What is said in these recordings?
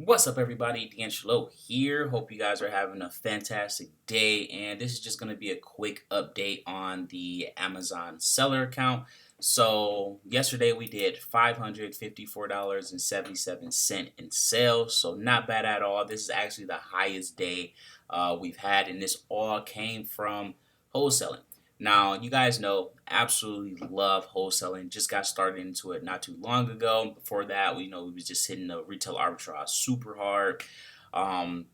What's up, everybody? DeAngelo here. Hope you guys are having a fantastic day. And this is just going to be a quick update on the Amazon seller account. So, yesterday we did $554.77 in sales. So, not bad at all. This is actually the highest day we've had. And this all came from wholesaling. Now, you guys know, absolutely love wholesaling. Just got started into it not too long ago. Before that, we was just hitting the retail arbitrage super hard. Um,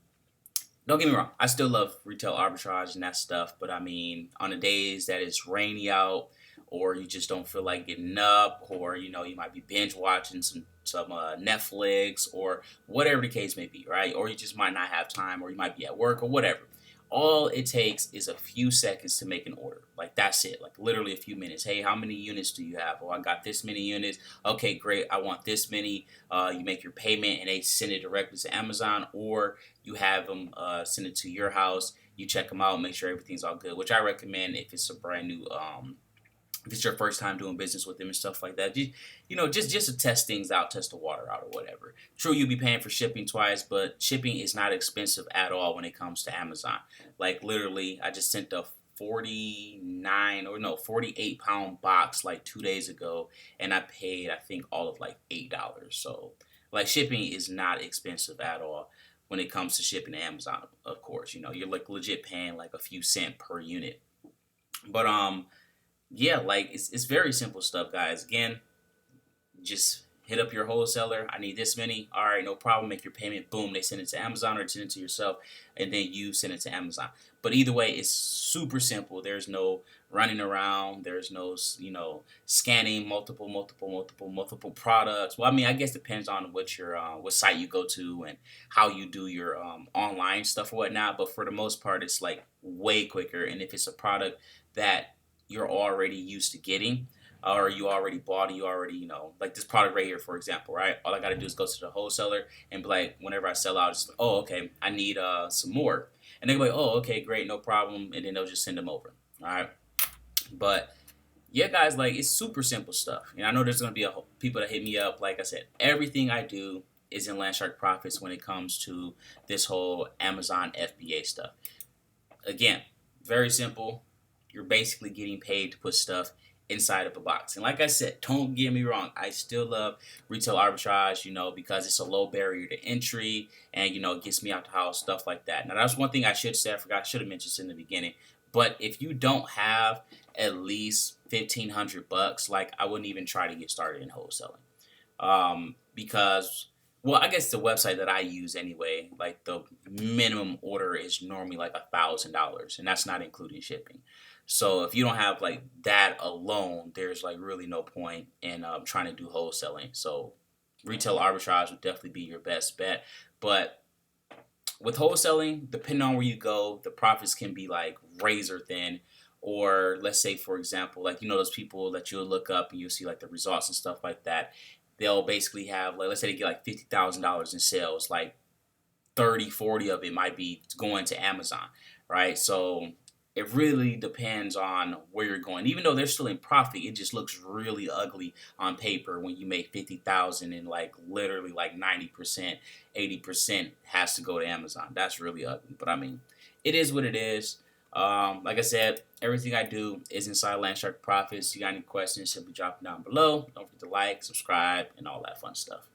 don't get me wrong, I still love retail arbitrage and that stuff. But I mean, on the days that it's rainy out, or you just don't feel like getting up, or you might be binge watching some Netflix or whatever the case may be, right? Or you just might not have time, or you might be at work or whatever. All it takes is a few seconds to make an order. Like that's it. Like literally a few minutes. Hey, how many units do you have? Oh, I got this many units. Okay, great. I want this many. You make your payment and they send it directly to Amazon, or you have them send it to your house. You check them out, make sure everything's all good. Which I recommend if it's a brand new if it's your first time doing business with them and stuff like that, just to test things out, test the water out or whatever. True, you'll be paying for shipping twice, but shipping is not expensive at all when it comes to Amazon. Like literally, I just sent a 48 pound box like 2 days ago, and I paid I think all of like $8. So like shipping is not expensive at all when it comes to shipping to Amazon. Of course, you're like legit paying like a few cent per unit. But yeah, like it's very simple stuff, guys. Again, just hit up your wholesaler. I need this many. All right, no problem. Make your payment. Boom. They send it to Amazon or send it to yourself, and then you send it to Amazon. But either way, it's super simple. There's no running around. There's no scanning multiple products. Well, I mean, I guess it depends on what site you go to and how you do your online stuff or whatnot. But for the most part, it's like way quicker. And if it's a product that you're already used to getting, or you already bought it, you already, like this product right here, for example, right? All I got to do is go to the wholesaler and be like, whenever I sell out, it's like, oh, okay, I need some more. And they're like, oh, okay, great, no problem. And then they'll just send them over. All right. But yeah, guys, like it's super simple stuff. And I know there's going to be people that hit me up. Like I said, everything I do is in Landshark Profits when it comes to this whole Amazon FBA stuff. Again, very simple. You're basically getting paid to put stuff inside of a box. And like I said, don't get me wrong, I still love retail arbitrage, because it's a low barrier to entry and it gets me out the house, stuff like that. Now that's one thing I should say, I forgot, I should have mentioned this in the beginning. But if you don't have at least $1,500, like I wouldn't even try to get started in wholesaling. Because well, I guess the website that I use anyway, like the minimum order is normally like $1,000, and that's not including shipping. So if you don't have like that alone, there's like really no point in trying to do wholesaling. So retail arbitrage would definitely be your best bet. But with wholesaling, depending on where you go, the profits can be like razor thin. Or let's say, for example, like those people that you'll look up and you'll see like the results and stuff like that. They'll basically have like, let's say they get like $50,000 in sales, like 30, 40 of it might be going to Amazon, right? So it really depends on where you're going. Even though they're still in profit, it just looks really ugly on paper when you make 50,000 and like literally like 90%, 80% has to go to Amazon. That's really ugly. But I mean, it is what it is. Like I said, everything I do is inside Landshark Profits. You got any questions, simply drop them down below. Don't forget to like, subscribe, and all that fun stuff.